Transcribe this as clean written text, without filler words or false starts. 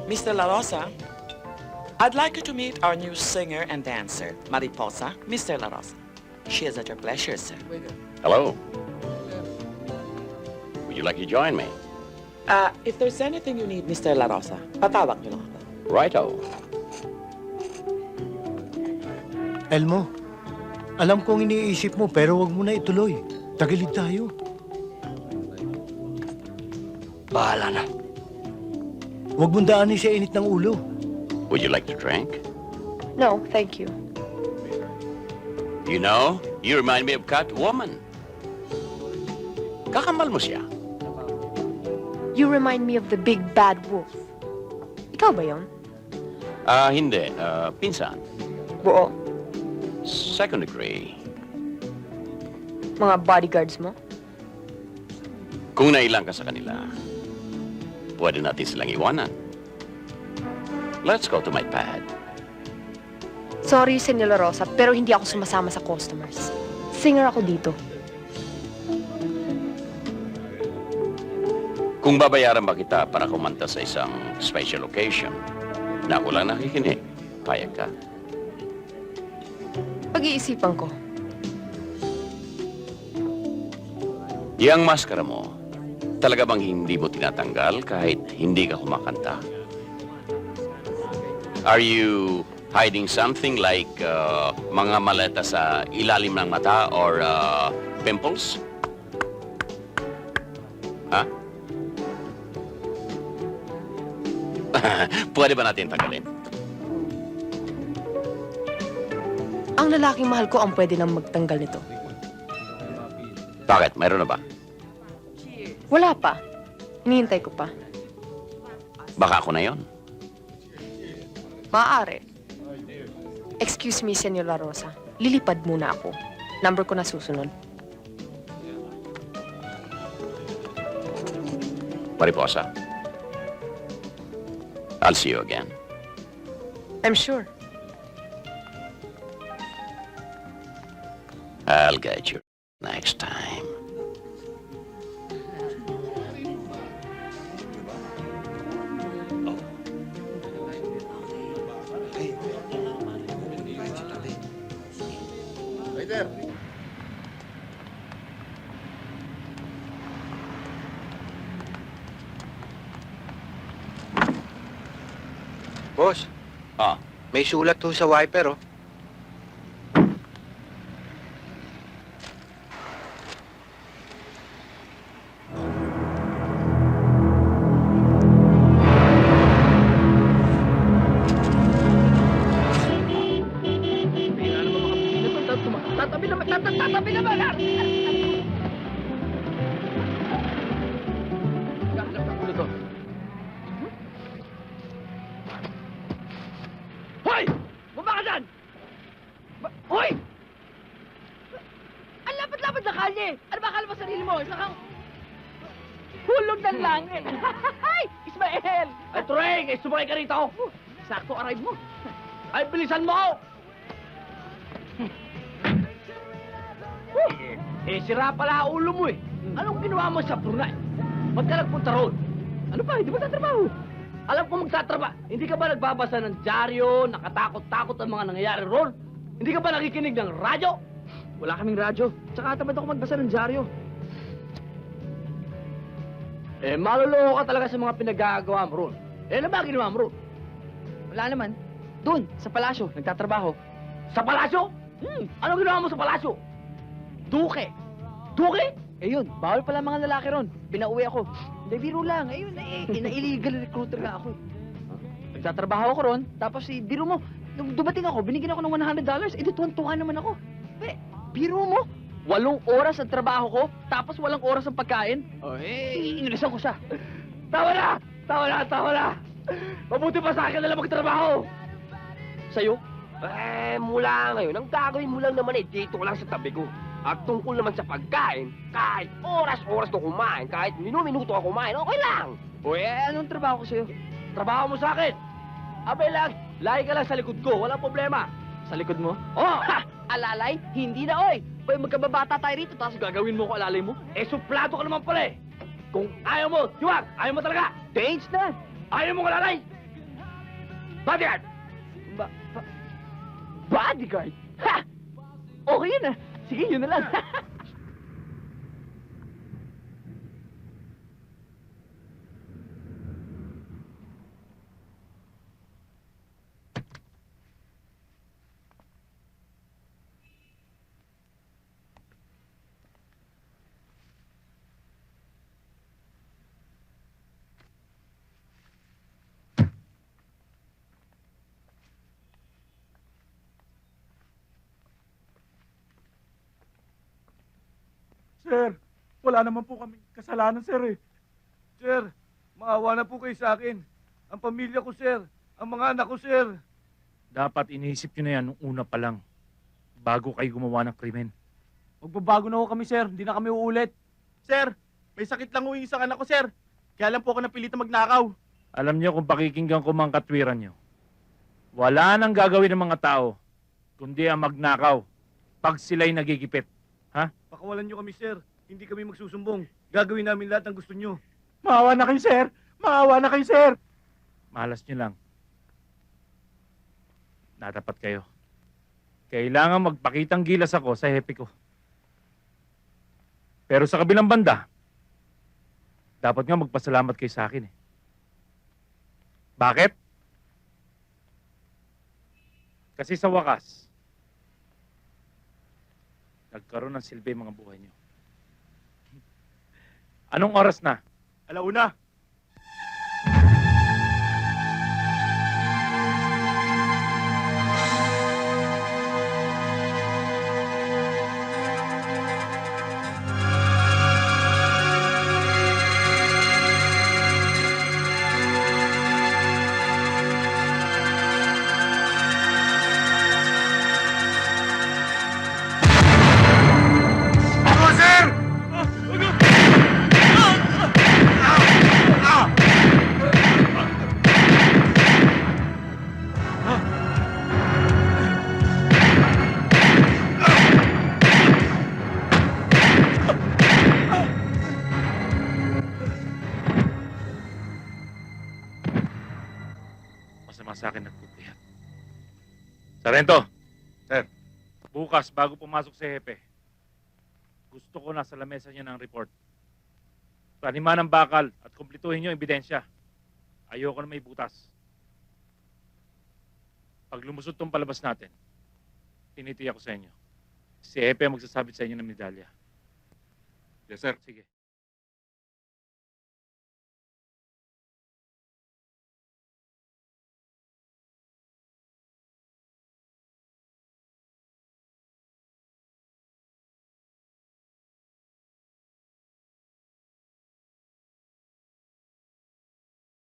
Mr. La Rosa, I'd like you to meet our new singer and dancer, Mariposa, Mr. La Rosa. She is at your pleasure, sir. Hello. Would you like to join me? If there's anything you need, Mr. La Rosa, patawag niyo lang ako. Righto. Elmo, alam kong iniisip mo pero wag mo na ituloy. Tagilid tayo. Bahala na. Huwag mong daanin sa init ng ulo. Would you like to drink? No, thank you. You know, you remind me of Catwoman. Kakambal mo siya. You remind me of the big bad wolf. Ikaw ba yun? Hindi. Pinsan. Buo. Second degree. Mga bodyguards mo? Kung nailang ka sa kanila, pwede natin silang iwanan. Let's go to my pad. Sorry, Senyor Rosa, pero hindi ako sumasama sa customers. Singer ako dito. Kung babayaran ba kita para kumanta sa isang special occasion na walang nakikinig, payag ka. Pag-iisipan ko. Yang maskara mo, talaga bang hindi mo tinatanggal kahit hindi ka kumakanta? Are you hiding something like mga maleta sa ilalim ng mata or pimples? Ha? Pwede ba natin tagalin? Ang lalaking mahal ko ang pwede nang magtanggal nito. Bakit? Mayroon na ba? Wala pa. Hinihintay ko pa. Baka ako na yon. Maaari. Excuse me, Senyor La Rosa. Lilipad muna ako. Number ko na susunod. Mariposa. I'll see you again. I'm sure. I'll get you next time. Boss, Ah, may sulat ho sa wiper, oh. Tatabi naman! Gagalap ang ulo to. Hoy! Baba ka dyan! Hoy! Ang lapad-lapad na kalye! Ano ba akala mo sarili mo? Isa kang hulog ng langit! Ay! Ismael! Ay, Treng! Ay, sumakay ka rito! Sakto arrive mo! Ay, bilisan mo! Sira pala ang ulo mo eh. Anong ginawa mo sa Brunei? Ba't ka nagpunta roon? Ano ba? Hindi ba tatrabaho? Alam ko magtatrabaho. Hindi ka ba nagbabasa ng dyaryo, nakatakot-takot ang mga nangyayari roon? Hindi ka ba nakikinig ng radyo? Wala kaming radyo. Tsaka tamad ako magbasa ng dyaryo. Maluloko ka talaga sa mga pinagagawa mo roon. Ano ba ginawa mo roon? Wala naman. Doon, sa palasyo, nagtatrabaho. Sa palasyo? Anong ginawa mo sa palasyo? Duke! Duke? Yun, bawal pala mga lalaki ron. Pinauwi ako. Hindi, biro lang. Ayun, illegal recruiter nga ako. Nagtatrabaho ako ron, tapos biro mo, nung dumating ako, binigyan ako ng $100, tuwan-tuwa naman ako. Biro mo, 8 oras ang trabaho ko, tapos walang oras ang pagkain. Inilisan ko siya. Tawa na! Tawa na! Tawa na! Mabuti pa sa akin na lang magtrabaho. Sa'yo? Mula ngayon, ang gagawin mo lang naman dito ko lang sa tabi ko. At tungkol naman sa pagkain, kahit oras-oras na kumain, kahit minuto ka kumain, okay lang. Anong trabaho ko sa'yo? Trabaho mo sa akin? Abay lang, lagi ka lang sa likod ko, walang problema. Sa likod mo? Oh! Alalay? Hindi na, oy! Magkababata tayo rito, tapos gagawin mo ko alalay mo? Suplado ka naman pala eh! Kung ayaw mo, tiwag! Ayaw mo talaga! Change na! Ayaw mo alalay! Bodyguard! Bodyguard? Ha! Okay yun ah. Sige, yun na lang. Sir, wala naman po kami kasalanan, sir eh. Sir, maawa na po kayo sa akin. Ang pamilya ko, sir. Ang mga anak ko, sir. Dapat iniisip nyo na yan nung una pa lang, bago kayo gumawa ng krimen. Magbabago na ho kami, sir. Hindi na kami uulit. Sir, may sakit lang ho yung isang anak ko, sir. Kaya lang po ako napilitan magnakaw. Alam nyo kung pakikinggan ko mga katwiran nyo. Wala nang gagawin ng mga tao, kundi ang magnakaw pag sila'y nagigipit. Pakawalan nyo kami, sir. Hindi kami magsusumbong. Gagawin namin lahat ng gusto nyo. Maawa na kayo, sir! Maawa na kayo, sir! Malas nyo lang. Natapat kayo. Kailangan magpakitang gilas ako sa hepe ko. Pero sa kabilang banda, dapat nga magpasalamat kayo sa akin eh. Bakit? Kasi sa wakas, nagkaroon ng silbi mga buhay nyo. Anong oras na? Alauna. Masama sa akin nagpupuyat. Sarento! Sir. Bukas, bago pumasok si Hepe, gusto ko nasa lamesa niya ng report. Paniman ng bakal at kumplituhin niyo ang ebidensya. Ayoko na may butas. Pag lumusot tong palabas natin, tinitiyak ko sa inyo. Si Hepe ang magsasabit sa inyo ng medalya. Yes, sir. Sige.